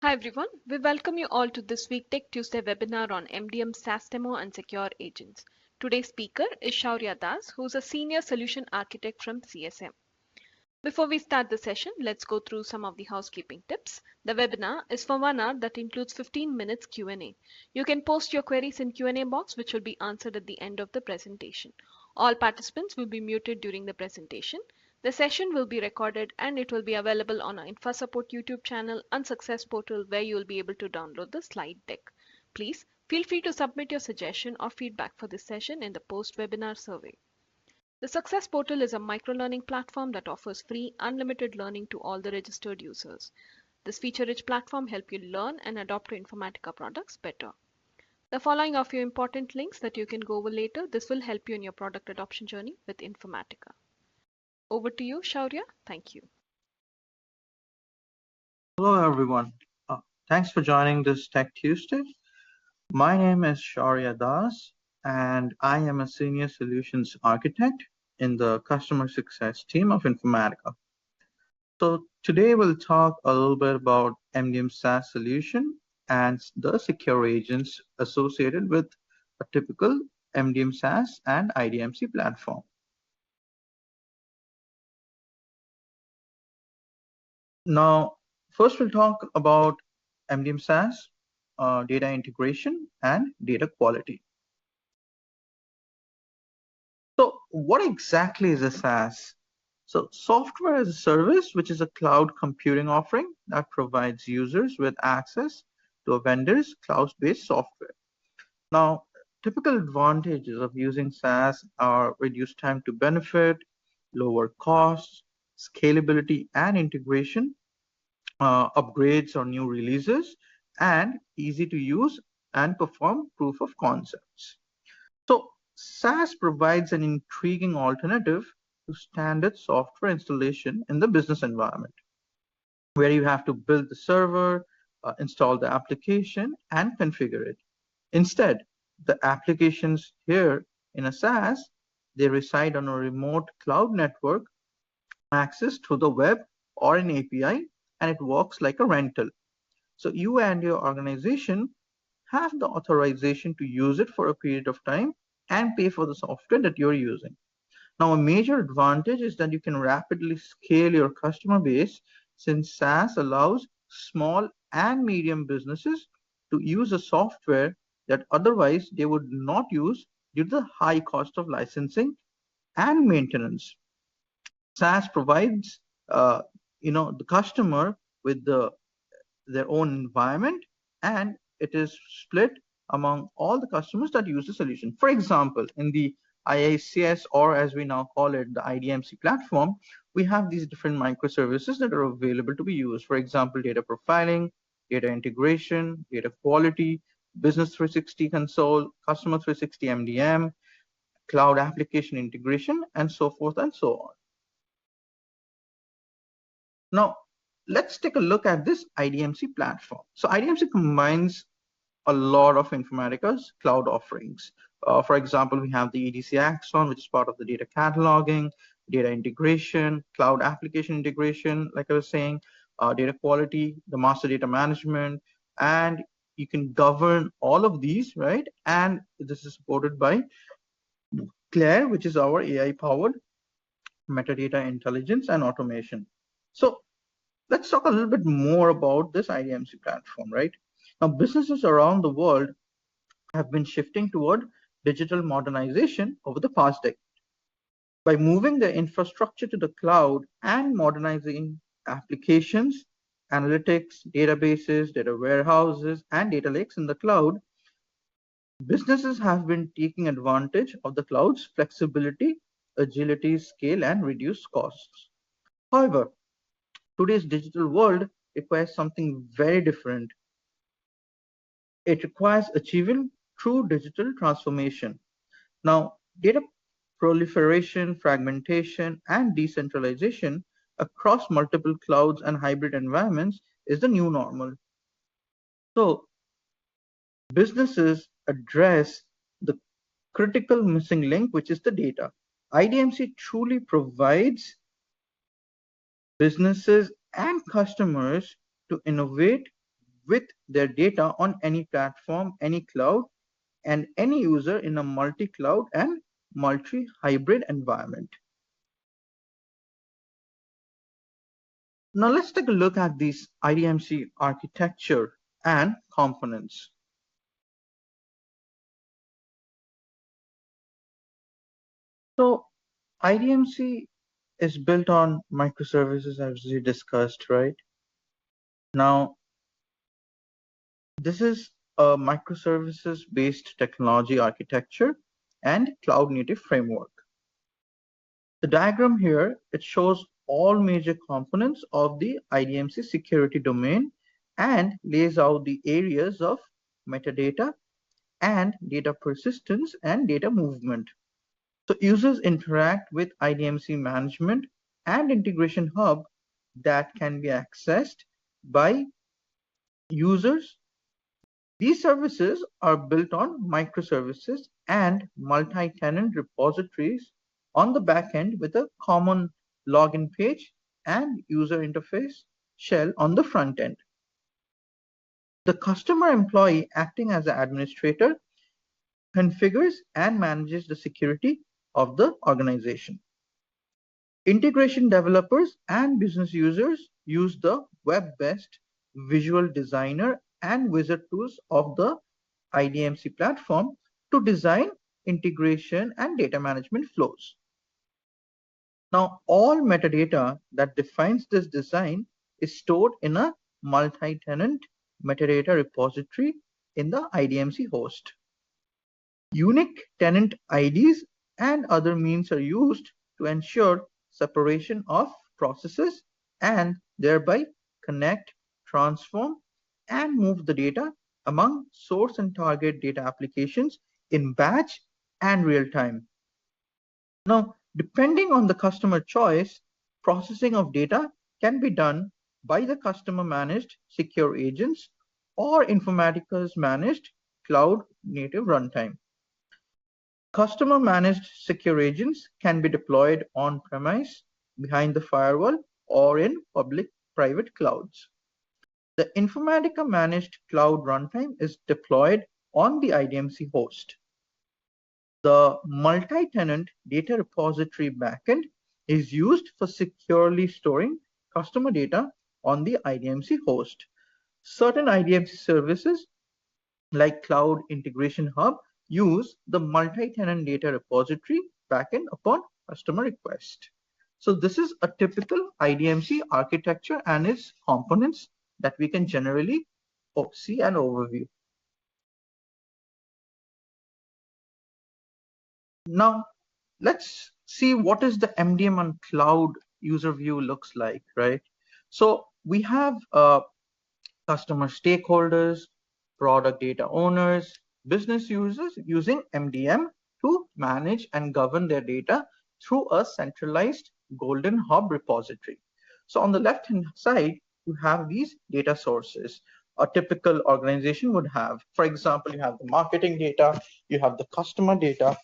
Hi everyone, we welcome you all to this week Tech Tuesday webinar on MDM SaaS demo and secure agents. Today's speaker is Shaurya Das, who's a senior solution architect from CSM. Before we start the session, let's go through some of the housekeeping tips. The webinar is for 1 hour that includes 15 minutes Q&A. You can post your queries in Q&A box which will be answered at the end of the presentation. All participants will be muted during the presentation. The session will be recorded and it will be available on our InfoSupport YouTube channel and Success Portal where you will be able to download the slide deck. Please feel free to submit your suggestion or feedback for this session in the post-webinar survey. The Success Portal is a micro-learning platform that offers free, unlimited learning to all the registered users. This feature-rich platform helps you learn and adopt to Informatica products better. The following are few important links that you can go over later. This will help you in your product adoption journey with Informatica. Over to you, Shaurya. Thank you. Hello, everyone. Thanks for joining this Tech Tuesday. My name is Shaurya Das, and I am a senior solutions architect in the customer success team of Informatica. So today we'll talk a little bit about MDM SaaS solution and the secure agents associated with a typical MDM SaaS and IDMC platform. Now, first we'll talk about MDM SaaS, data integration, and data quality. So what exactly is a SaaS? So software as a service, which is a cloud computing offering that provides users with access to a vendor's cloud-based software. Now, typical advantages of using SaaS are reduced time to benefit, lower costs, scalability and integration, upgrades or new releases, and easy to use and perform proof of concepts. So SaaS provides an intriguing alternative to standard software installation in the business environment, where you have to build the server, install the application, and configure it. Instead, the applications here in a SaaS, they reside on a remote cloud network, accessed through the web or an API, and it works like a rental. So you and your organization have the authorization to use it for a period of time and pay for the software that you're using. Now, a major advantage is that you can rapidly scale your customer base since SaaS allows small and medium businesses to use a software that otherwise they would not use due to the high cost of licensing and maintenance. SaaS provides the customer with their own environment, and it is split among all the customers that use the solution. For example, in the IICS, or as we now call it, the IDMC platform, we have these different microservices that are available to be used. For example, data profiling, data integration, data quality, Business 360 Console, Customer 360 MDM, cloud application integration, and so forth and so on. Now, let's take a look at this IDMC platform. So IDMC combines a lot of Informatica's cloud offerings. For example, we have the EDC Axon, which is part of the data cataloging, data integration, cloud application integration, like I was saying, data quality, the master data management, and you can govern all of these, right? And this is supported by Claire, which is our AI-powered metadata intelligence and automation. So let's talk a little bit more about this IDMC platform, right? Now, businesses around the world have been shifting toward digital modernization over the past decade. By moving their infrastructure to the cloud and modernizing applications, analytics, databases, data warehouses, and data lakes in the cloud, businesses have been taking advantage of the cloud's flexibility, agility, scale, and reduced costs. However, today's digital world requires something very different. It requires achieving true digital transformation. Now, data proliferation, fragmentation, and decentralization across multiple clouds and hybrid environments is the new normal. So, businesses address the critical missing link, which is the data. IDMC truly provides businesses and customers to innovate, with their data on any platform, any cloud, and any user in a multi-cloud and multi-hybrid environment. Now let's take a look at these IDMC architecture and components. So IDMC is built on microservices as we discussed, right? Now, this is a microservices based technology architecture and cloud native framework. The diagram here, it shows all major components of the IDMC security domain and lays out the areas of metadata and data persistence and data movement. So users interact with IDMC management and integration hub that can be accessed by users. These services are built on microservices and multi-tenant repositories on the back end with a common login page and user interface shell on the front end. The customer employee acting as an administrator configures and manages the security of the organization. Integration developers and business users use the web-based visual designer and wizard tools of the IDMC platform to design integration and data management flows. Now, all metadata that defines this design is stored in a multi-tenant metadata repository in the IDMC host. Unique tenant IDs and other means are used to ensure separation of processes and thereby connect, transform, and move the data among source and target data applications in batch and real time. Now, depending on the customer choice, processing of data can be done by the customer managed secure agents or Informatica's managed cloud native runtime. Customer managed secure agents can be deployed on premise, behind the firewall, or in public private clouds. The Informatica managed cloud runtime is deployed on the IDMC host. The multi-tenant data repository backend is used for securely storing customer data on the IDMC host. Certain IDMC services like Cloud Integration Hub use the multi-tenant data repository backend upon customer request. So this is a typical IDMC architecture and its components that we can generally see an overview. Now, let's see what is the MDM on cloud user view looks like, right? So we have customer stakeholders, product data owners, business users using MDM to manage and govern their data through a centralized golden hub repository. So on the left-hand side, you have these data sources a typical organization would have. For example, you have the marketing data, you have the customer data,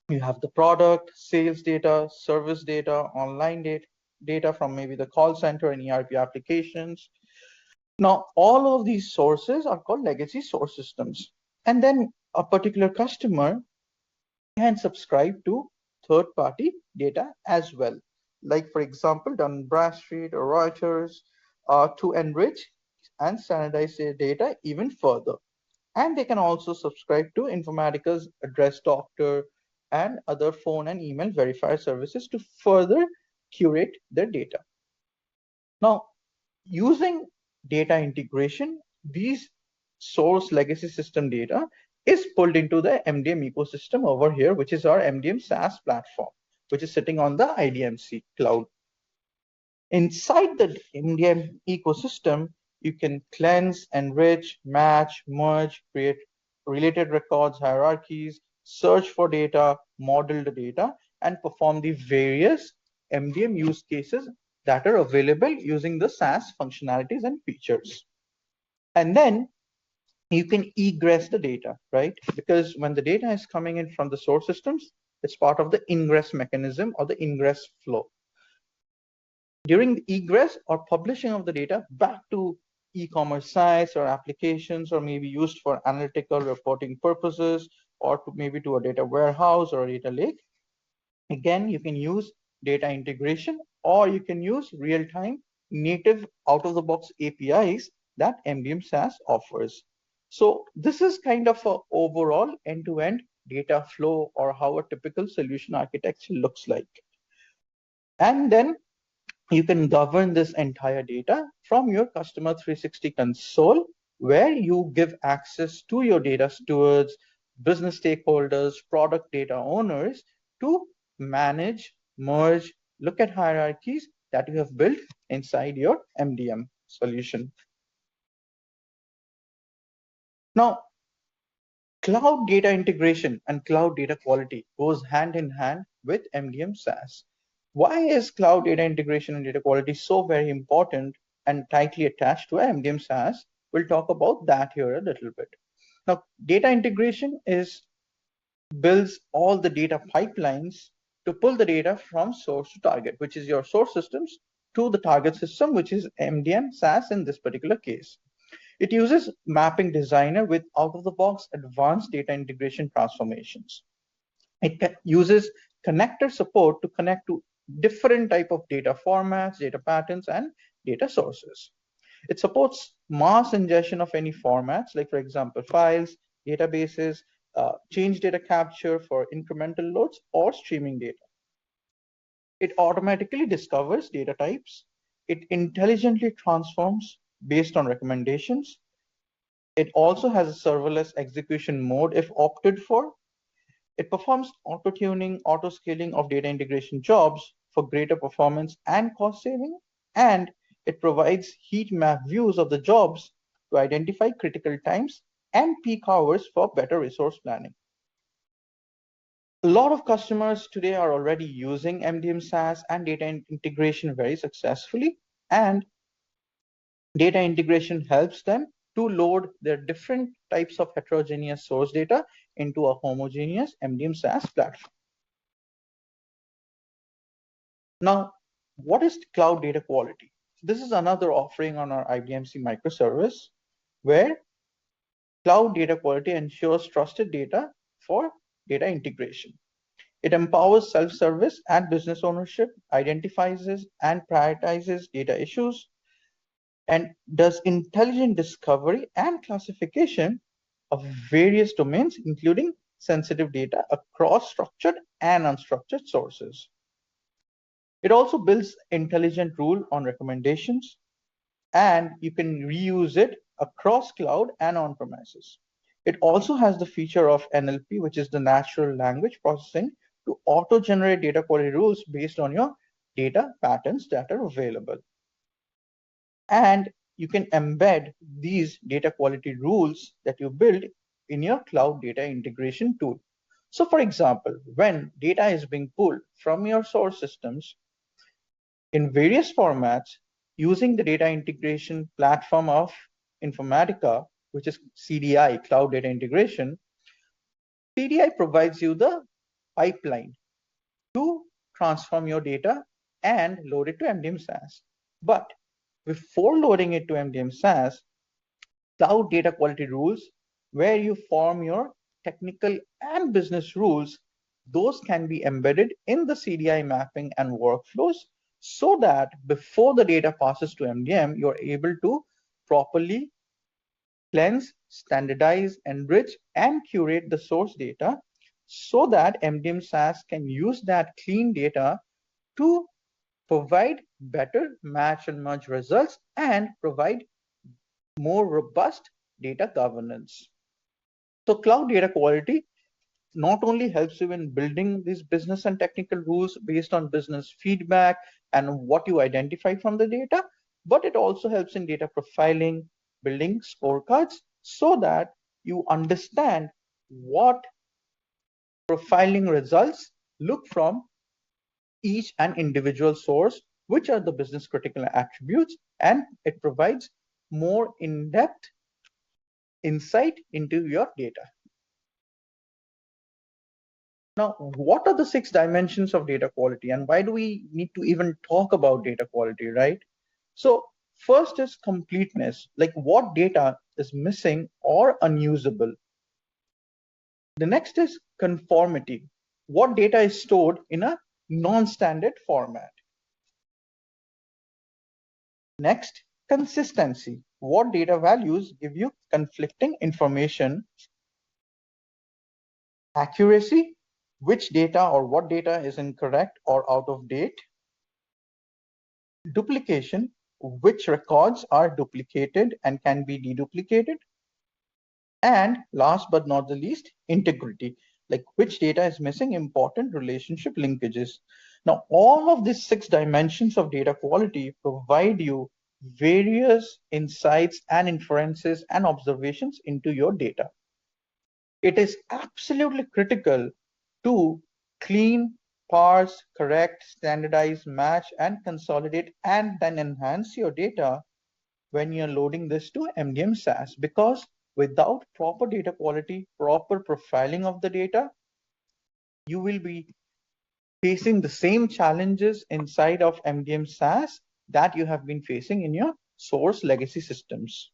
you have the product, sales data, service data, online data from maybe the call center and ERP applications. Now, all of these sources are called legacy source systems. And then a particular customer can subscribe to third-party data as well. Like, for example, Dun & Bradstreet or Reuters to enrich and standardize their data even further. And they can also subscribe to Informatica's Address Doctor and other phone and email verifier services to further curate their data. Now, using data integration, these source legacy system data is pulled into the MDM ecosystem over here, which is our MDM SaaS platform, which is sitting on the IDMC cloud. Inside the MDM ecosystem, you can cleanse, enrich, match, merge, create related records, hierarchies, search for data, model the data, and perform the various MDM use cases that are available using the SaaS functionalities and features. And then you can egress the data, right? Because when the data is coming in from the source systems, it's part of the ingress mechanism or the ingress flow. During the egress or publishing of the data back to e-commerce sites or applications, or maybe used for analytical reporting purposes, or maybe to a data warehouse or a data lake. Again, you can use data integration, or you can use real-time native out-of-the-box APIs that MDM SaaS offers. So this is kind of an overall end-to-end data flow, or how a typical solution architecture looks like. And then you can govern this entire data from your Customer 360 console, where you give access to your data stewards, business stakeholders, product data owners to manage, merge, look at hierarchies that you have built inside your MDM solution. Now, cloud data integration and cloud data quality goes hand in hand with MDM SaaS. Why is cloud data integration and data quality so very important and tightly attached to MDM SaaS? We'll talk about that here a little bit. Now, data integration builds all the data pipelines to pull the data from source to target, which is your source systems, to the target system, which is MDM SaaS in this particular case. It uses Mapping Designer with out-of-the-box advanced data integration transformations. It uses connector support to connect to different type of data formats, data patterns, and data sources. It supports mass ingestion of any formats, like for example, files, databases, change data capture for incremental loads, or streaming data. It automatically discovers data types. It intelligently transforms based on recommendations. It also has a serverless execution mode if opted for. It performs auto-tuning, auto-scaling of data integration jobs for greater performance and cost saving. And it provides heat map views of the jobs to identify critical times and peak hours for better resource planning. A lot of customers today are already using MDM SaaS and data integration very successfully, and data integration helps them to load their different types of heterogeneous source data into a homogeneous MDM SaaS platform. Now, what is cloud data quality? This is another offering on our IDMC microservice, where cloud data quality ensures trusted data for data integration. It empowers self-service and business ownership, identifies and prioritizes data issues, and does intelligent discovery and classification of various domains, including sensitive data across structured and unstructured sources. It also builds intelligent rule on recommendations, and you can reuse it across cloud and on premises. It also has the feature of NLP, which is the natural language processing, to auto-generate data quality rules based on your data patterns that are available. And you can embed these data quality rules that you build in your cloud data integration tool. So for example, when data is being pulled from your source systems in various formats using the data integration platform of Informatica, which is CDI, Cloud Data Integration, CDI provides you the pipeline to transform your data and load it to MDM SaaS. But before loading it to MDM SaaS, cloud data quality rules, where you form your technical and business rules, those can be embedded in the CDI mapping and workflows, so that before the data passes to MDM, you're able to properly cleanse, standardize, enrich, and curate the source data, so that MDM SaaS can use that clean data to provide better match and merge results and provide more robust data governance. So cloud data quality not only helps you in building these business and technical rules based on business feedback and what you identify from the data, but it also helps in data profiling, building scorecards, so that you understand what profiling results look from each and individual source, which are the business critical attributes, and it provides more in-depth insight into your data. Now, what are the 6 dimensions of data quality, and why do we need to even talk about data quality, right? So First is completeness, like what data is missing or unusable. The next is conformity, what data is stored in a non-standard format. Next, consistency, what data values give you conflicting information. Accuracy, which data or what data is incorrect or out of date. Duplication, which records are duplicated and can be deduplicated. And last but not the least, integrity, like which data is missing important relationship linkages. Now, all of these 6 dimensions of data quality provide you various insights and inferences and observations into your data. It is absolutely critical to clean, parse, correct, standardize, match, and consolidate, and then enhance your data when you're loading this to MDM SaaS, because without proper data quality, proper profiling of the data, you will be facing the same challenges inside of MDM SaaS that you have been facing in your source legacy systems.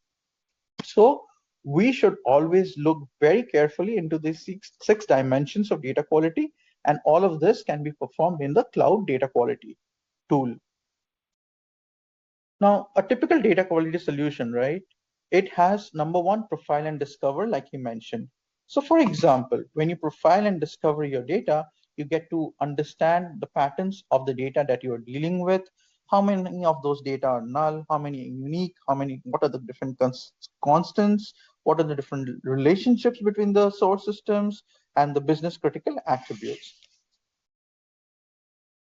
So we should always look very carefully into these six dimensions of data quality, and all of this can be performed in the cloud data quality tool. Now, a typical data quality solution, right? It has number one, profile and discover, like you mentioned. So for example, when you profile and discover your data, you get to understand the patterns of the data that you're dealing with, how many of those data are null, how many are unique, what are the different constants, what are the different relationships between the source systems and the business critical attributes.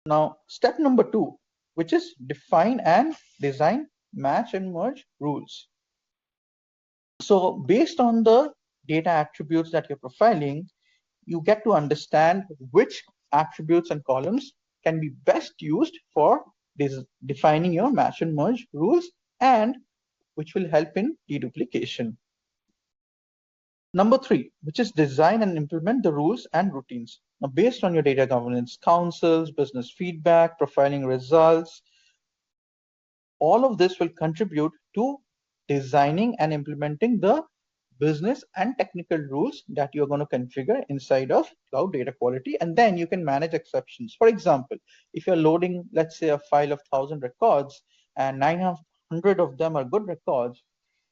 Now, step number 2, which is define and design match and merge rules. So based on the data attributes that you're profiling, you get to understand which attributes and columns can be best used for defining your match and merge rules, and which will help in deduplication. Number 3, which is design and implement the rules and routines. Now, based on your data governance councils, business feedback, profiling results, all of this will contribute to designing and implementing the business and technical rules that you're going to configure inside of cloud data quality, and then you can manage exceptions. For example, if you're loading, let's say, a file of 1,000 records and 900 of them are good records,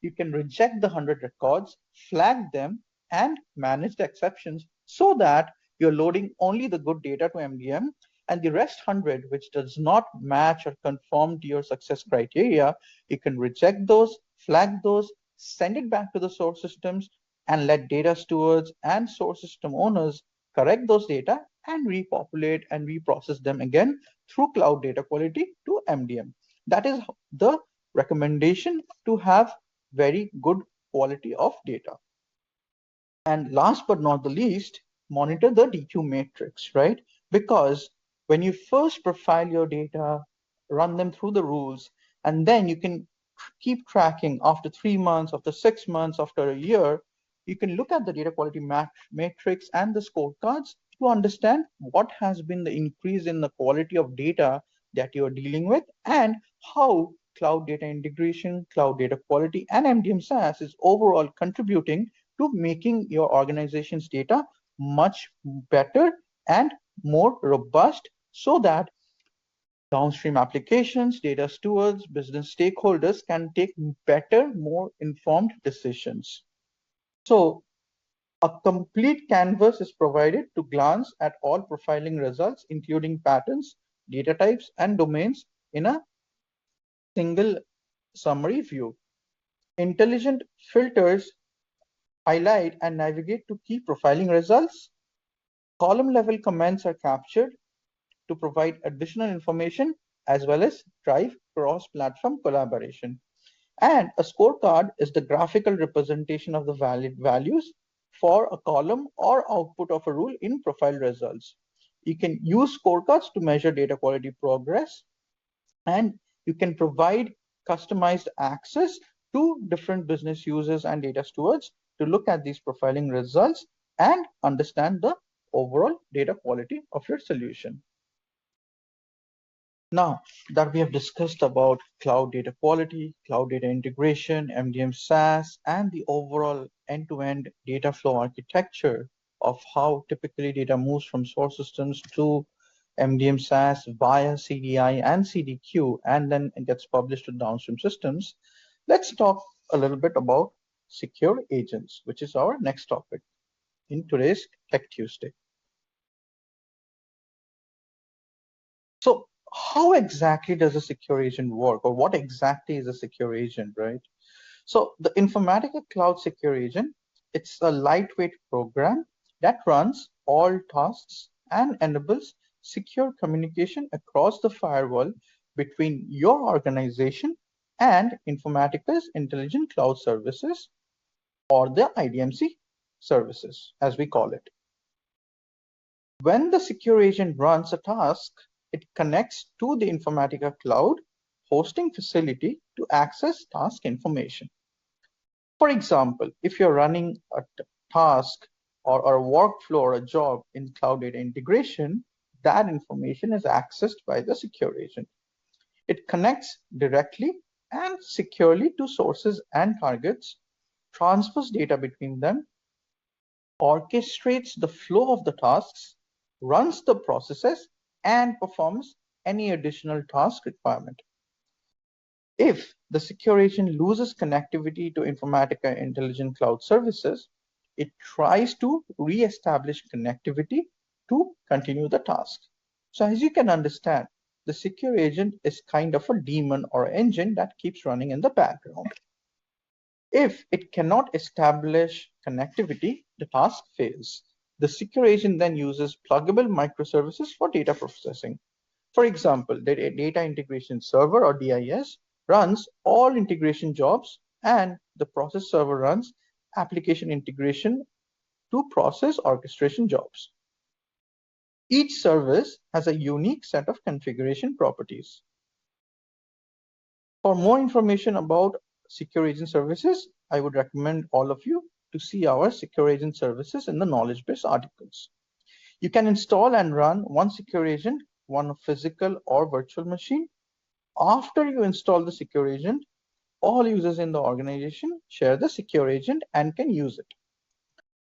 you can reject the 100 records, flag them, and manage the exceptions so that you're loading only the good data to MDM, and the rest 100, which does not match or conform to your success criteria, you can reject those, flag those, send it back to the source systems, and let data stewards and source system owners correct those data and repopulate and reprocess them again through cloud data quality to MDM. That is the recommendation to have very good quality of data. And last but not the least, monitor the DQ matrix, right? Because when you first profile your data, run them through the rules, and then you can keep tracking after 3 months, after 6 months, after a year, you can look at the data quality matrix and the scorecards to understand what has been the increase in the quality of data that you're dealing with, and how cloud data integration, cloud data quality, and MDM SaaS is overall contributing to making your organization's data much better and more robust, so that downstream applications, data stewards, business stakeholders can take better, more informed decisions. So a complete canvas is provided to glance at all profiling results, including patterns, data types, and domains in a single summary view. Intelligent filters highlight and navigate to key profiling results. Column level comments are captured to provide additional information as well as drive cross-platform collaboration. And a scorecard is the graphical representation of the valid values for a column or output of a rule in profile results. You can use scorecards to measure data quality progress, and you can provide customized access to different business users and data stewards to look at these profiling results and understand the overall data quality of your solution. Now that we have discussed about cloud data quality, cloud data integration, MDM SaaS, and the overall end-to-end data flow architecture of how typically data moves from source systems to MDM SaaS via CDI and CDQ, and then it gets published to downstream systems, let's talk a little bit about secure agents, which is our next topic in today's Tech Tuesday. So how exactly does a secure agent work, or what exactly is a secure agent, right? So the Informatica Cloud Secure Agent, it's a lightweight program that runs all tasks and enables secure communication across the firewall between your organization and Informatica's intelligent cloud services, or the IDMC services, as we call it. When the secure agent runs a task, it connects to the Informatica Cloud hosting facility to access task information. For example, if you're running a task or a workflow or a job in cloud data integration, that information is accessed by the secure agent. It connects directly and securely to sources and targets, transfers data between them, orchestrates the flow of the tasks, runs the processes, and performs any additional task requirement. If the secure agent loses connectivity to Informatica Intelligent Cloud Services, it tries to re-establish connectivity to continue the task. So as you can understand, the secure agent is kind of a daemon or engine that keeps running in the background. If it cannot establish connectivity, the task fails. The secure agent then uses pluggable microservices for data processing. For example, the data integration server, or DIS, runs all integration jobs, and the process server runs application integration to process orchestration jobs. Each service has a unique set of configuration properties. For more information about secure agent services, I would recommend all of you to see our secure agent services in the knowledge base articles. You can install and run one secure agent, one physical or virtual machine. After you install the secure agent, all users in the organization share the secure agent and can use it.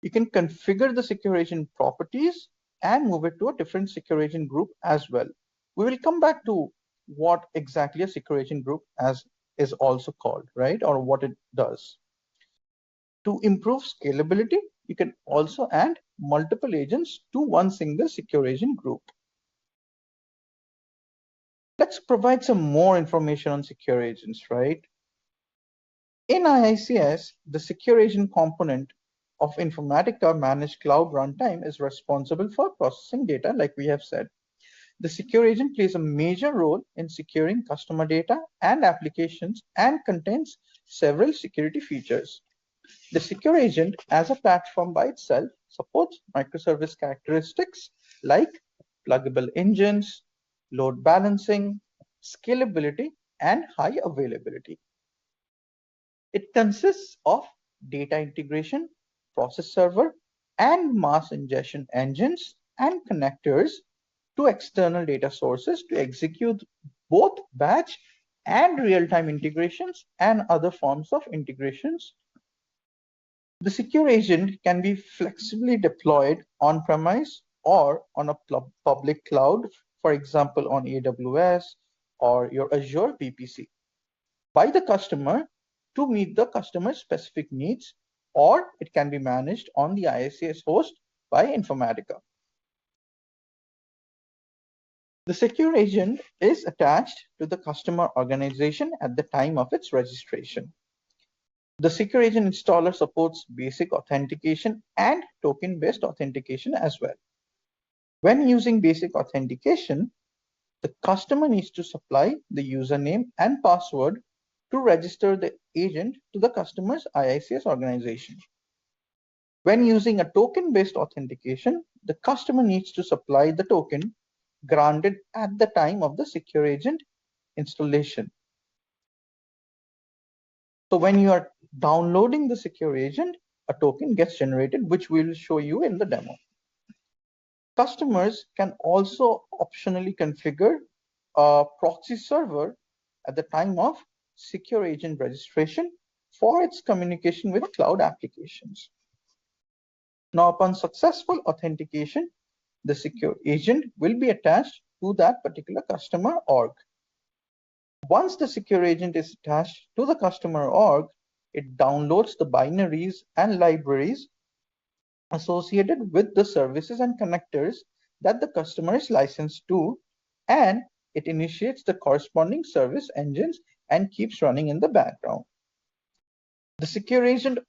You can configure the secure agent properties and move it to a different secure agent group as well. We will come back to what exactly a secure agent group is also called, right? Or what it does. To improve scalability, you can also add multiple agents to one single secure agent group. Let's provide some more information on secure agents, right? In IICS, the secure agent component of Informatica Managed Cloud Runtime is responsible for processing data, like we have said. The secure agent plays a major role in securing customer data and applications and contains several security features. The secure agent as a platform by itself supports microservice characteristics like pluggable engines, load balancing, scalability, and high availability. It consists of data integration, process server, and mass ingestion engines and connectors to external data sources to execute both batch and real-time integrations and other forms of integrations. The secure agent can be flexibly deployed on-premise or on a public cloud, for example, on AWS or your Azure VPC, by the customer to meet the customer's specific needs, or it can be managed on the IICS host by Informatica. The secure agent is attached to the customer organization at the time of its registration. The secure agent installer supports basic authentication and token-based authentication as well. When using basic authentication, the customer needs to supply the username and password to register the agent to the customer's IICS organization. When using a token-based authentication, the customer needs to supply the token granted at the time of the secure agent installation. So when you are downloading the secure agent, a token gets generated, which we'll show you in the demo. Customers can also optionally configure a proxy server at the time of secure agent registration for its communication with cloud applications. Now, upon successful authentication, the secure agent will be attached to that particular customer org. Once the secure agent is attached to the customer org, it downloads the binaries and libraries associated with the services and connectors that the customer is licensed to, and it initiates the corresponding service engines and keeps running in the background. The secure agent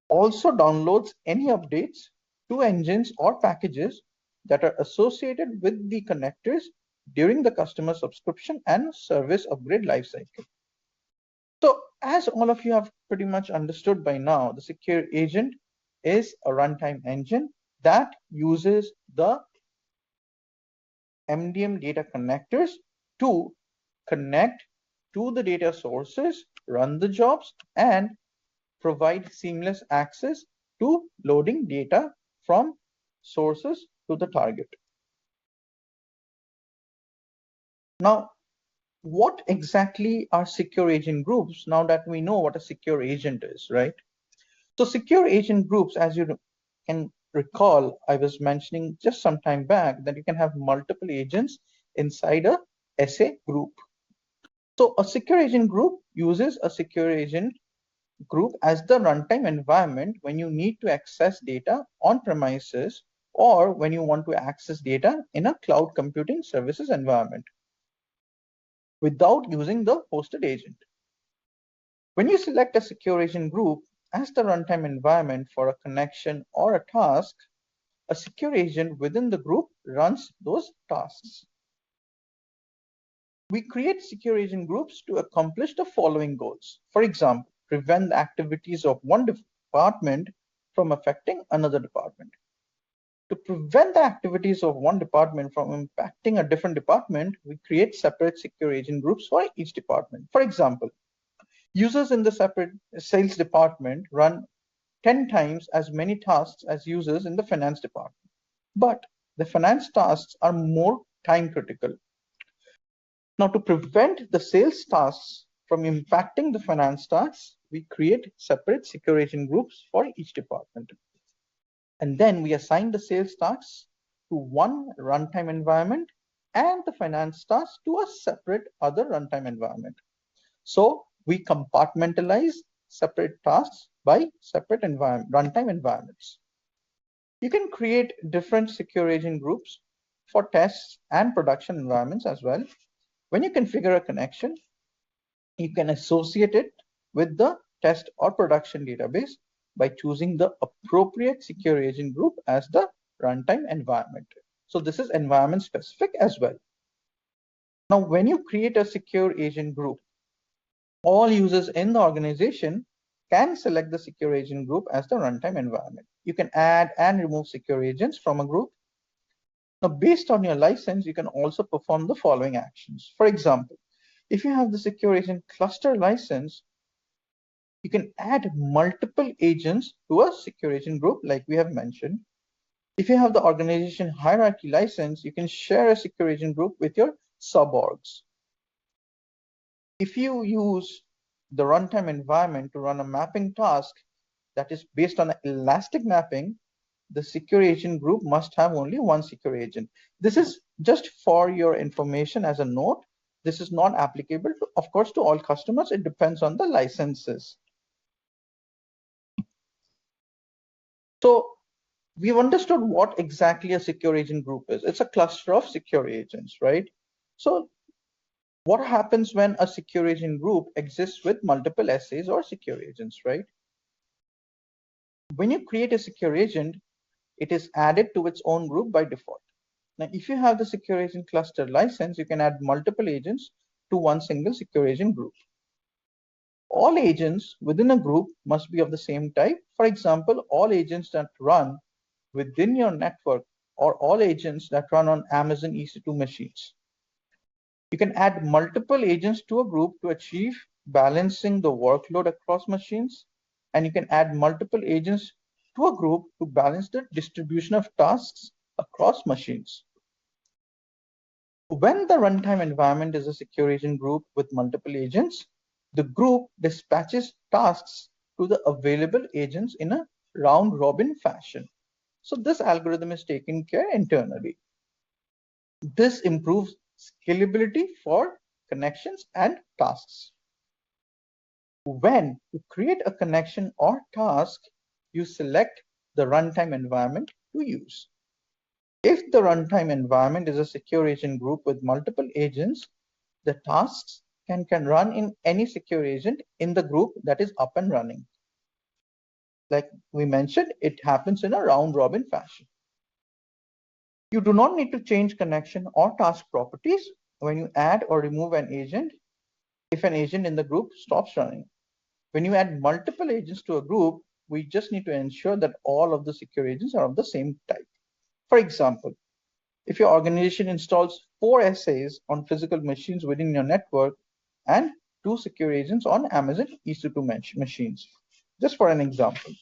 also downloads any updates to engines or packages that are associated with the connectors during the customer subscription and service upgrade lifecycle. So as all of you have pretty much understood by now, the secure agent is a runtime engine that uses the MDM data connectors to connect to the data sources, run the jobs, and provide seamless access to loading data from sources to the target. Now, what exactly are secure agent groups now that we know what a secure agent is, right? So secure agent groups, as you can recall, I was mentioning just some time back that you can have multiple agents inside a SA group. So a secure agent group uses a secure agent group as the runtime environment when you need to access data on premises or when you want to access data in a cloud computing services environment without using the hosted agent. When you select a secure agent group as the runtime environment for a connection or a task, a secure agent within the group runs those tasks. We create secure agent groups to accomplish the following goals. For example, prevent the activities of one department from affecting another department. To prevent the activities of one department from impacting a different department, we create separate secure agent groups for each department. For example, users in the separate sales department run 10 times as many tasks as users in the finance department. But the finance tasks are more time critical. Now, to prevent the sales tasks from impacting the finance tasks, we create separate secure agent groups for each department. And then we assign the sales tasks to one runtime environment and the finance tasks to a separate other runtime environment. So we compartmentalize separate tasks by separate runtime environments. You can create different secure agent groups for tests and production environments as well. When you configure a connection, you can associate it with the test or production database by choosing the appropriate secure agent group as the runtime environment. So this is environment specific as well. Now, when you create a secure agent group, all users in the organization can select the secure agent group as the runtime environment. You can add and remove secure agents from a group. Now, based on your license, you can also perform the following actions. For example, if you have the secure agent cluster license, you can add multiple agents to a secure agent group like we have mentioned. If you have the organization hierarchy license, you can share a secure agent group with your suborgs. If you use the runtime environment to run a mapping task that is based on elastic mapping, the secure agent group must have only one secure agent. This is just for your information as a note. This is not applicable to, of course, to all customers. It depends on the licenses. So we've understood what exactly a secure agent group is. It's a cluster of secure agents, right? So what happens when a secure agent group exists with multiple SAs or secure agents, right? When you create a secure agent, it is added to its own group by default. Now, if you have the secure agent cluster license, you can add multiple agents to one single secure agent group. All agents within a group must be of the same type. For example, all agents that run within your network or all agents that run on Amazon EC2 machines. You can add multiple agents to a group to achieve balancing the workload across machines, and you can add multiple agents to a group to balance the distribution of tasks across machines. When the runtime environment is a secure agent group with multiple agents, the group dispatches tasks to the available agents in a round robin fashion. So this algorithm is taken care internally. This improves scalability for connections and tasks. When you create a connection or task, you select the runtime environment to use. If the runtime environment is a secure agent group with multiple agents, the tasks can run in any secure agent in the group that is up and running. Like we mentioned, it happens in a round robin fashion. You do not need to change connection or task properties when you add or remove an agent if an agent in the group stops running. When you add multiple agents to a group, we just need to ensure that all of the secure agents are of the same type. For example, if your organization installs 4 SAs on physical machines within your network and 2 secure agents on Amazon EC2 machines, just for an example,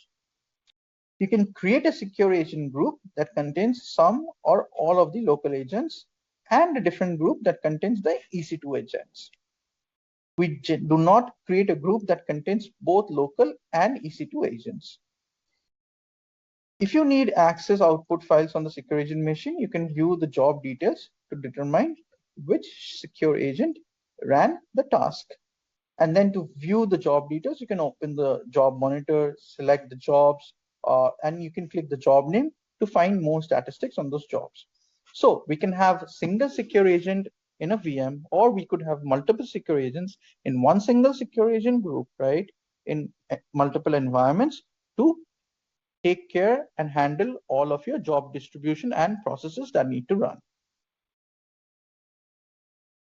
you can create a secure agent group that contains some or all of the local agents and a different group that contains the EC2 agents. We do not create a group that contains both local and EC2 agents. If you need access output files on the secure agent machine, you can view the job details to determine which secure agent ran the task. And then to view the job details, you can open the job monitor, select the jobs, and you can click the job name to find more statistics on those jobs. So we can have a single secure agent in a VM, or we could have multiple secure agents in one single secure agent group, right? In multiple environments to take care and handle all of your job distribution and processes that need to run.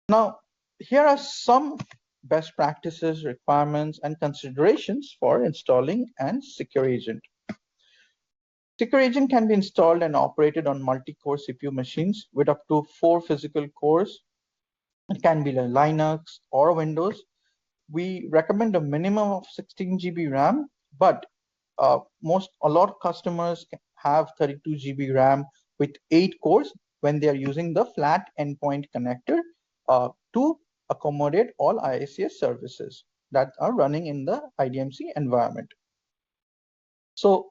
Now, here are some best practices, requirements, and considerations for installing an secure agent. Secure agent can be installed and operated on multi-core CPU machines with up to 4 physical cores. It can be Linux or Windows. We recommend a minimum of 16 GB RAM, but a lot of customers have 32 GB RAM with 8 cores when they are using the flat endpoint connector to accommodate all IICS services that are running in the IDMC environment. So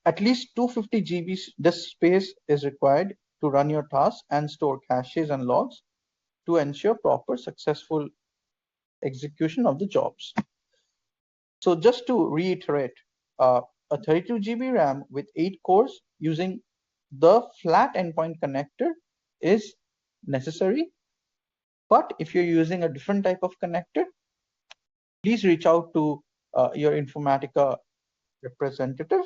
at least 250 GB disk space is required to run your tasks and store caches and logs to ensure proper successful execution of the jobs. So just to reiterate, a 32 GB RAM with 8 cores using the flat endpoint connector is necessary. But if you're using a different type of connector, please reach out to your Informatica representative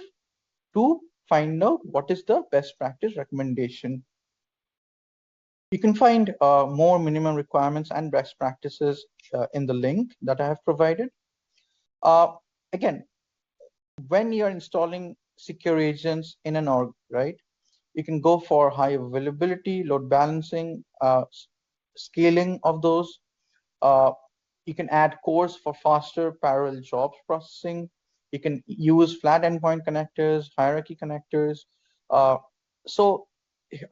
to find out what is the best practice recommendation. You can find more minimum requirements and best practices in the link that I have provided. Again, when you're installing secure agents in an org, right, you can go for high availability, load balancing, scaling of those. You can add cores for faster parallel jobs processing. You can use flat endpoint connectors, hierarchy connectors. So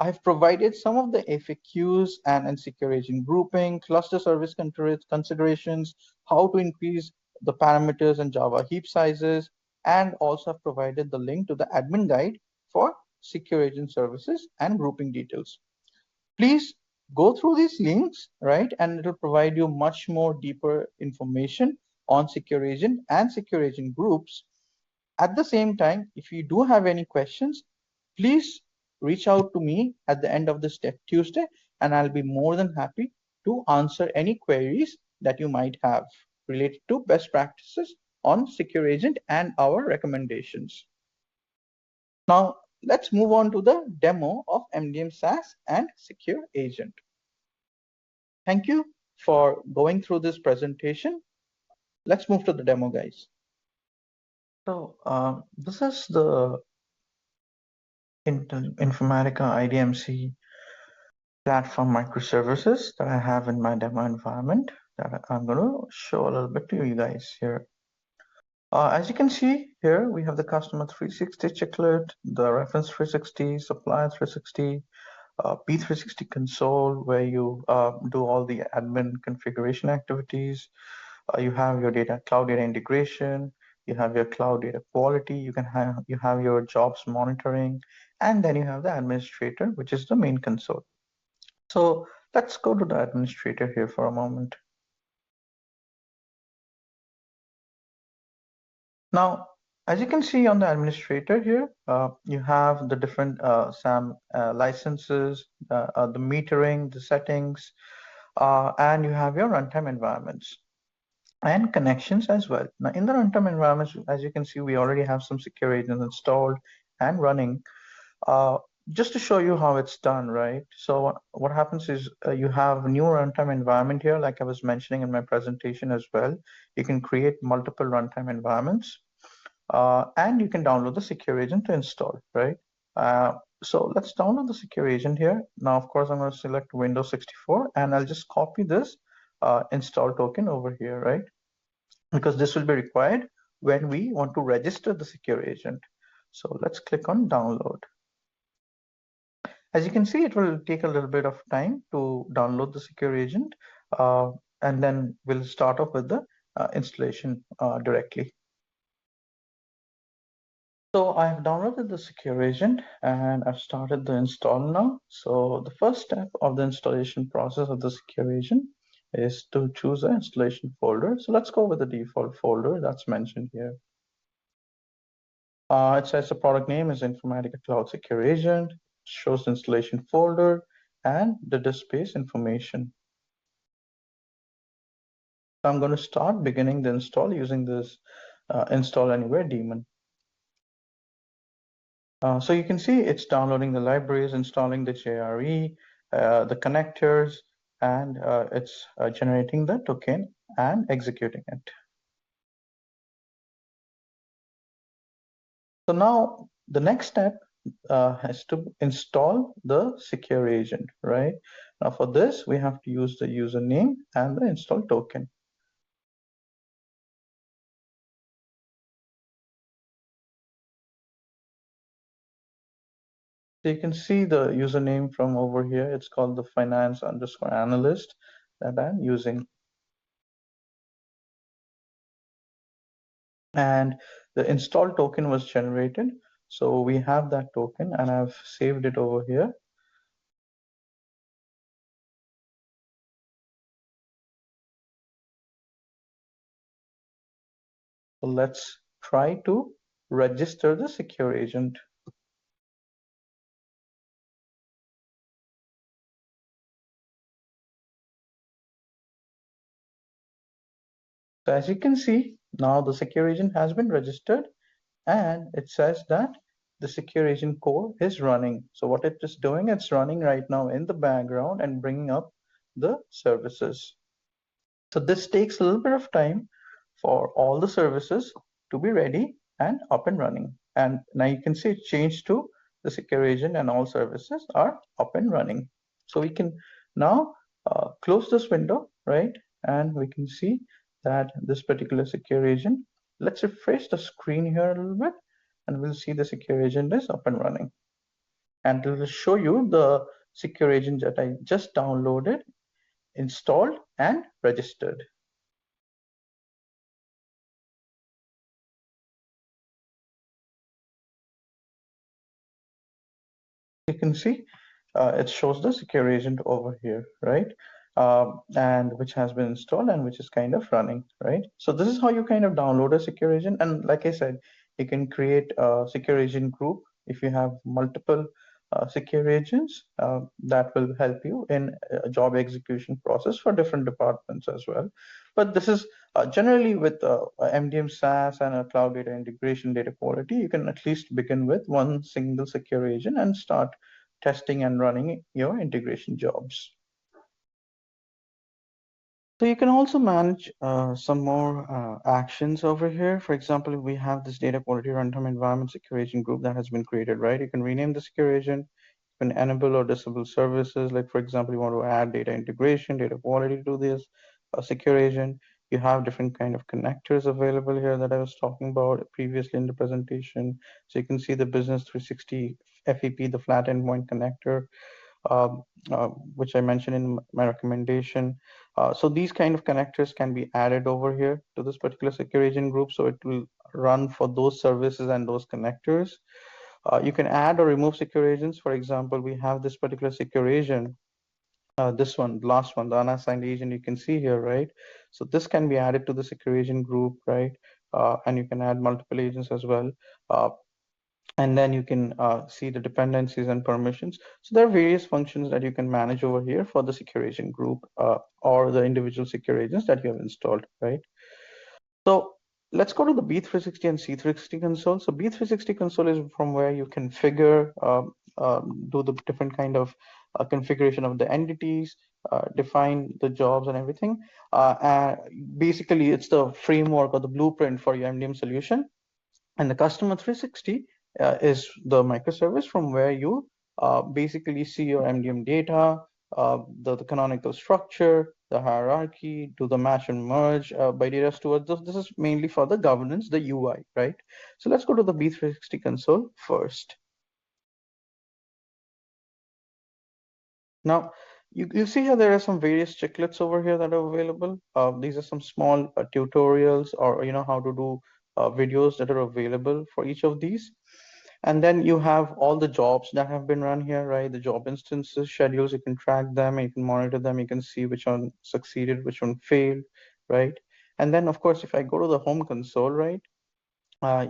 I've provided some of the FAQs and secure agent grouping, cluster service considerations, how to increase the parameters and Java heap sizes, and also have provided the link to the admin guide for secure agent services and grouping details. Please go through these links, right? And it'll provide you much more deeper information on secure agent and secure agent groups. At the same time, if you do have any questions, please reach out to me at the end of this Tech Tuesday, and I'll be more than happy to answer any queries that you might have related to best practices on secure agent and our recommendations. Now, let's move on to the demo of MDM SaaS and secure agent. Thank you for going through this presentation. Let's move to the demo, guys. So this is the Informatica IDMC platform microservices that I have in my demo environment that I'm going to show a little bit to you guys here. As you can see here, we have the customer 360 checklist, the reference 360, supplier 360, B360 Console, where you do all the admin configuration activities. You have your cloud data integration. You have your cloud data quality. You have your jobs monitoring, and then you have the administrator, which is the main console. So let's go to the administrator here for a moment. Now, as you can see on the administrator here, you have the different SAM licenses, the metering, the settings, and you have your runtime environments and connections as well. Now, in the runtime environments, as you can see, we already have some secure agents installed and running. Uh, just to show you how it's done, right? So what happens is you have a new runtime environment here, like I was mentioning in my presentation as well. You can create multiple runtime environments. And you can download the secure agent to install, right? So let's download the secure agent here. Now, of course, I'm going to select Windows 64 and I'll just copy this install token over here, right? Because this will be required when we want to register the secure agent. So let's click on download. As you can see, it will take a little bit of time to download the secure agent, and then we'll start off with the installation directly. So I've downloaded the secure agent and I've started the install now. So the first step of the installation process of the secure agent is to choose an installation folder. So let's go with the default folder that's mentioned here. It says the product name is Informatica Cloud Secure Agent, shows the installation folder and the disk space information. So I'm going to start beginning the install using this install anywhere daemon. So you can see it's downloading the libraries, installing the JRE, the connectors, and it's generating the token and executing it. So now the next step has to install the secure agent, right? Now for this, we have to use the username and the install token. So you can see the username from over here. It's called the finance_analyst that I'm using. And the install token was generated. So we have that token and I've saved it over here. So let's try to register the secure agent. So as you can see, now the secure agent has been registered and it says that the secure agent core is running. So what it is doing, it's running right now in the background and bringing up the services. So this takes a little bit of time for all the services to be ready and up and running. And now you can see it changed to the secure agent and all services are up and running. So we can now close this window, right? And we can see that this particular secure agent, let's refresh the screen here a little bit and we'll see the secure agent is up and running. And it will show you the secure agent that I just downloaded, installed and registered. You can see it shows the secure agent over here, right? And which has been installed and which is kind of running, right? So this is how you kind of download a secure agent. And like I said, you can create a secure agent group if you have multiple secure agents that will help you in a job execution process for different departments as well. But this is generally with MDM SaaS and a cloud data integration data quality, you can at least begin with one single secure agent and start testing and running your integration jobs. So you can also manage some more actions over here. For example, if we have this data quality runtime environment secure agent group that has been created, right? You can rename the secure agent, you can enable or disable services. Like for example, you want to add data integration, data quality to this secure agent. You have different kind of connectors available here that I was talking about previously in the presentation. So you can see the business 360 FEP, the flat endpoint connector. um, which I mentioned in my recommendation. So these kind of connectors can be added over here to this particular secure agent group. So it will run for those services and those connectors. You can add or remove secure agents. For example, we have this particular secure agent, this one, the last one, the unassigned agent you can see here, right? So this can be added to the secure agent group, right? And you can add multiple agents as well. Uh, and then you can see the dependencies and permissions. So there are various functions that you can manage over here for the secure agent group or the individual secure agents that you have installed, right? So let's go to the B360 and C360 console. So B360 console is from where you configure, do the different kind of configuration of the entities, define the jobs and everything. And basically, it's the framework or the blueprint for your MDM solution. And the customer 360 is the microservice from where you basically see your MDM data, the canonical structure, the hierarchy, do the match and merge by data steward. This is mainly for the governance, the UI, right? So let's go to the B360 console first. Now, you see here there are some various checklets over here that are available. These are some small tutorials or how to do videos that are available for each of these. And then you have all the jobs that have been run here, right? The job instances, schedules, you can track them, you can monitor them, you can see which one succeeded, which one failed, right? And then of course, if I go to the home console, right?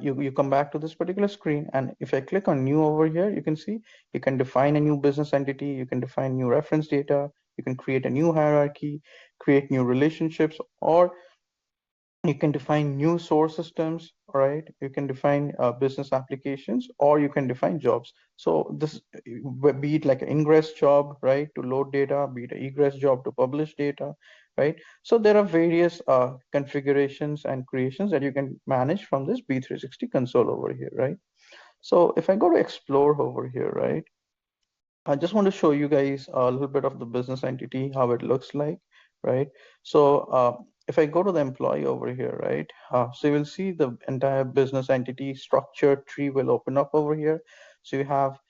You come back to this particular screen, and if I click on new over here, you can see you can define a new business entity, you can define new reference data, you can create a new hierarchy, create new relationships, or you can define new source systems, right? You can define business applications, or you can define jobs. So this, be it like an ingress job, right, to load data, be it an egress job to publish data, right? So there are various configurations and creations that you can manage from this B360 console over here, right? So if I go to explore over here, right, I just want to show you guys a little bit of the business entity, how it looks like, right? So if I go to the employee over here, right? So you will see the entire business entity structure tree will open up over here. So you have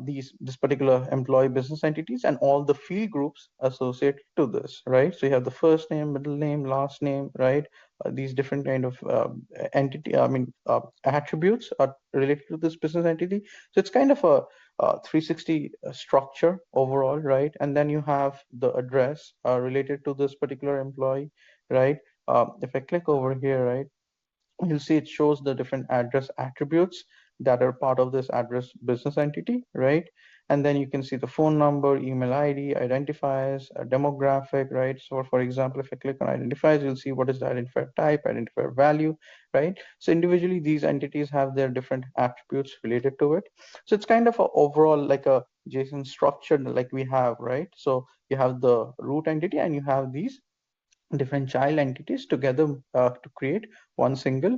this particular employee business entities and all the field groups associated to this, right? So you have the first name, middle name, last name, right? These different kind of attributes are related to this business entity. So it's kind of a 360 structure overall, right? And then you have the address related to this particular employee, right? If I click over here, right, you'll see it shows the different address attributes that are part of this address business entity, right? And then you can see the phone number, email ID, identifiers, a demographic, right? So for example, if I click on identifiers, you'll see what is the identifier type, identifier value, right? So individually, these entities have their different attributes related to it. So it's kind of a overall like a JSON structure like we have, right? So you have the root entity and you have these different child entities together to create one single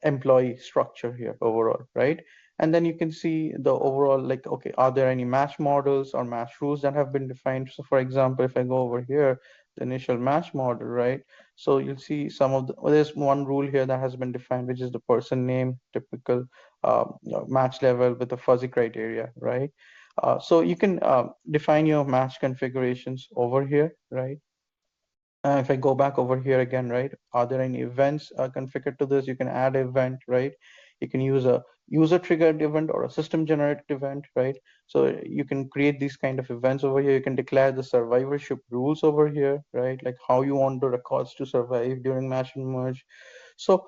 employee structure here overall, right? And then you can see the overall, like, okay, are there any match models or match rules that have been defined? So for example, if I go over here, the initial match model, right? So you'll see some of the, well, there's one rule here that has been defined, which is the person name, typical match level with the fuzzy criteria, right? So you can define your match configurations over here, right? If I go back over here again, right, are there any events configured to this? You can add event, right? You can use a user triggered event or a system generated event, right? So you can create these kind of events over here. You can declare the survivorship rules over here, right? Like how you want the records to survive during match and merge. So,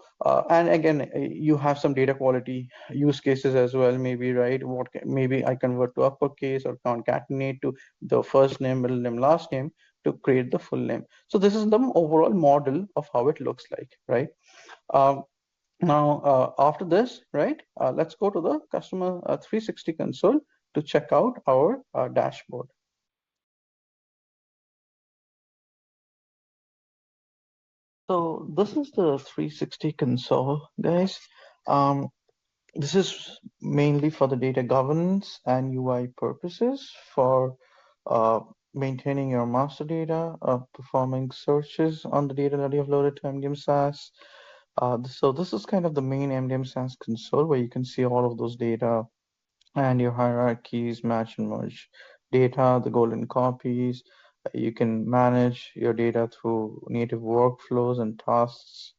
and again, you have some data quality use cases as well, maybe, right? Maybe I convert to uppercase or concatenate to the first name, middle name, last name to create the full name. So this is the overall model of how it looks like, right? Now, after this, right, let's go to the customer 360 console to check out our dashboard. So this is the 360 console, guys. This is mainly for the data governance and UI purposes for maintaining your master data, performing searches on the data that you have loaded to MDM SaaS. So this is kind of the main MDM SaaS console where you can see all of those data and your hierarchies, match and merge. data, the golden copies. You can manage your data through native workflows and tasks.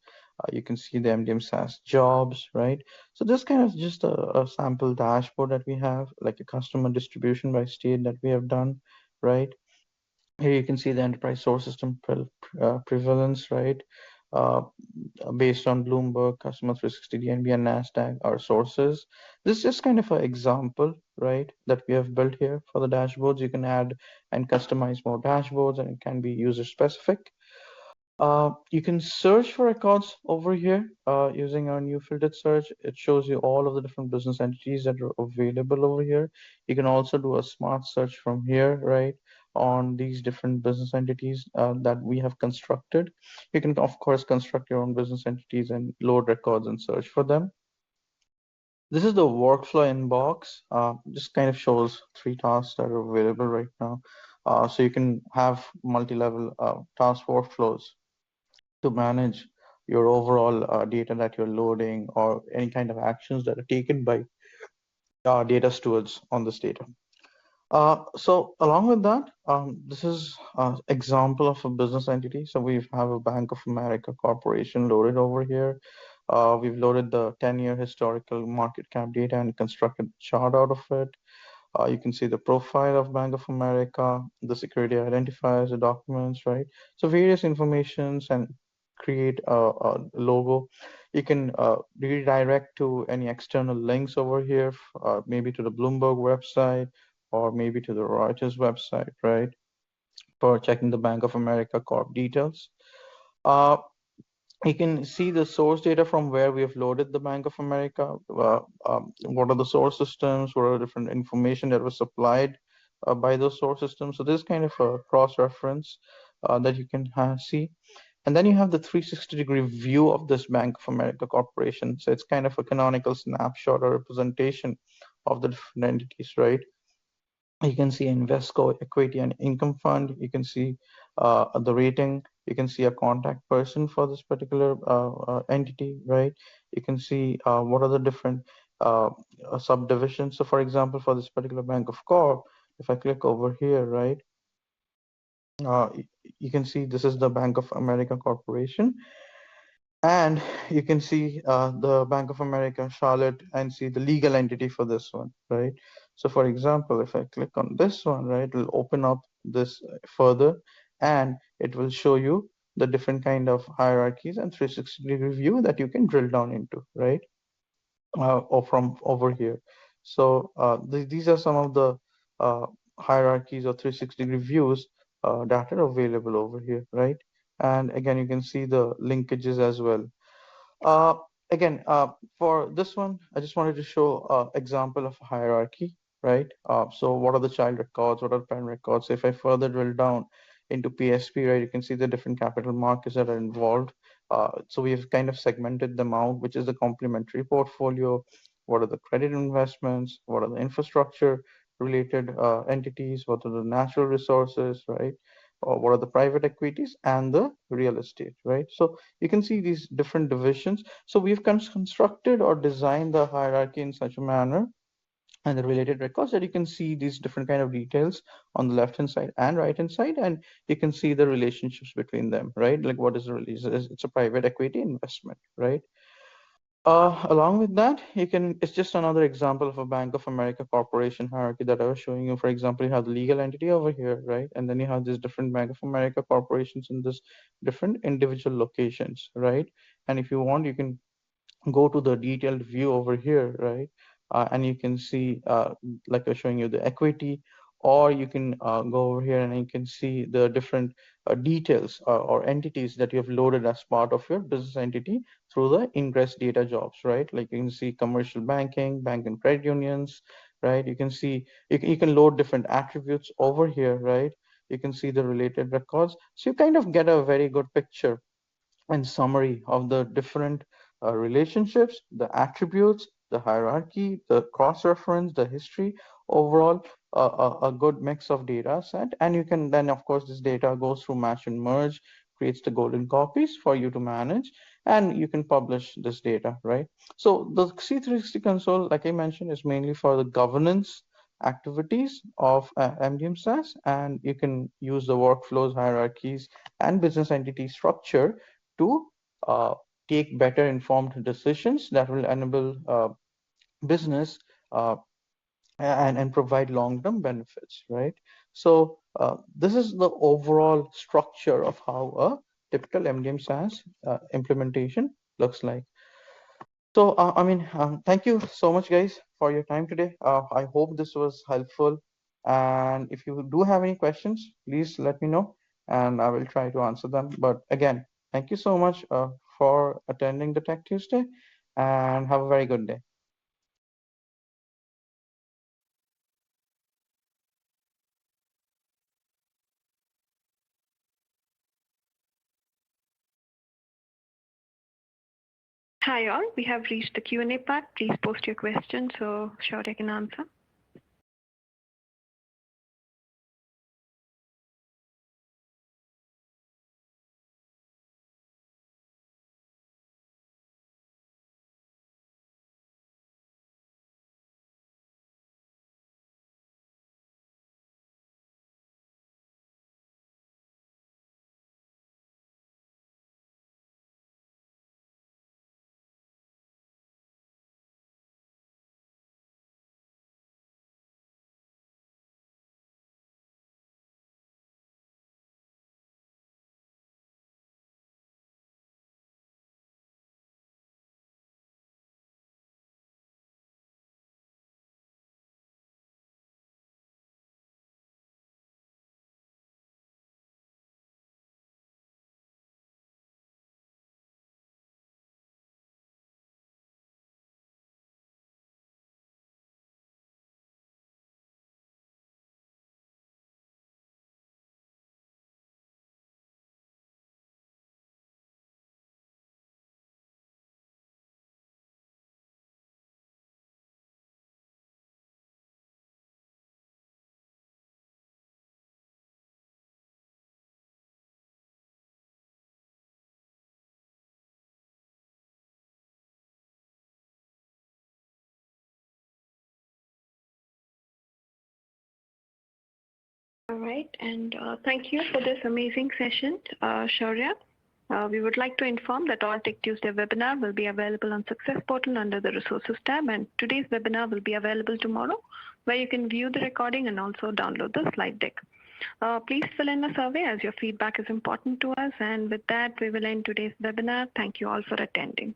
You can see the MDM SaaS jobs, right? So this kind of just a sample dashboard that we have, like a customer distribution by state that we have done, right? Here you can see the enterprise source system prevalence, right? Uh, Based on Bloomberg, Customer 360, DNB, and NASDAQ are sources. This is just kind of an example, right, that we have built here for the dashboards. You can add and customize more dashboards, and it can be user specific. You can search for records over here using our new filtered search. It shows you all of the different business entities that are available over here. You can also do a smart search from here, right, on these different business entities that we have constructed. You can, of course, construct your own business entities and load records and search for them. This is the workflow inbox. Just kind of shows 3 tasks that are available right now. So you can have multi-level task workflows to manage your overall data that you're loading or any kind of actions that are taken by data stewards on this data. So along with that, this is an example of a business entity. So we have a Bank of America Corporation loaded over here. We've loaded the 10-year historical market cap data and constructed a chart out of it. You can see the profile of Bank of America, the security identifiers, the documents, right? So various informations and create a logo. You can redirect to any external links over here, maybe to the Bloomberg website or maybe to the Reuters website, right? For checking the Bank of America Corp details. Uh, you can see the source data from where we have loaded the Bank of America. What are the source systems? What are the different information that was supplied by those source systems? So this is kind of a cross-reference that you can see. And then you have the 360-degree view of this Bank of America Corporation. So it's kind of a canonical snapshot or representation of the different entities, right? You can see Invesco equity and income fund. You can see the rating. You can see a contact person for this particular entity, right? You can see what are the different subdivisions. So for example, for this particular Bank of Corp, if I click over here, right, uh, you can see this is the Bank of America Corporation. And you can see the Bank of America, Charlotte, and see the legal entity for this one, right? So for example, if I click on this one, right, it will open up this further and it will show you the different kind of hierarchies and 360-degree view that you can drill down into, right? Or from over here. So these are some of the uh, hierarchies or 360-degree views that are available over here, right? And again, you can see the linkages as well. Uh, Again, for this one, I just wanted to show an example of a hierarchy, right? So what are the child records? What are the parent records? So if I further drill down into PSP, right, you can see the different capital markets that are involved. So we've kind of segmented them out, which is the complementary portfolio. What are the credit investments? What are the infrastructure related entities? What are the natural resources, right? Or what are the private equities and the real estate, right? So you can see these different divisions. So we've constructed or designed the hierarchy in such a manner and the related records that you can see these different kind of details on the left hand side and right hand side, and you can see the relationships between them, right? Like what is the release? It's a private equity investment, right? Along with that, it's just another example of a Bank of America corporation hierarchy that I was showing you. For example, you have the legal entity over here, right? And then you have these different Bank of America corporations in this different individual locations, right? And if you want, you can go to the detailed view over here, right? And you can see, like I'm showing you the equity, or you can go over here and you can see the different details or entities that you have loaded as part of your business entity through the ingress data jobs, right? Like you can see commercial banking, bank and credit unions, right? You can see, you can load different attributes over here, right? You can see the related records. So you kind of get a very good picture and summary of the different relationships, the attributes, the hierarchy, the cross-reference, the history, overall a good mix of data set. And you can then, of course, this data goes through match and merge, creates the golden copies for you to manage, and you can publish this data, right? So the C360 console, like I mentioned, is mainly for the governance activities of MDM SaaS, and you can use the workflows, hierarchies, and business entity structure to take better informed decisions that will enable business uh, and provide long-term benefits, right? So this is the overall structure of how a typical MDM SaaS implementation looks like. So, thank you so much, guys, for your time today. I hope this was helpful. And if you do have any questions, please let me know, and I will try to answer them. But again, thank you so much for attending the Tech Tuesday, and have a very good day. Hi all, we have reached the Q&A part. Please post your questions so Shaurya can answer. All right, and thank you for this amazing session, Shaurya. We would like to inform that all Tech Tuesday webinar will be available on Success Portal under the Resources tab, and today's webinar will be available tomorrow, where you can view the recording and also download the slide deck. Please fill in a survey as your feedback is important to us, and with that, we will end today's webinar. Thank you all for attending.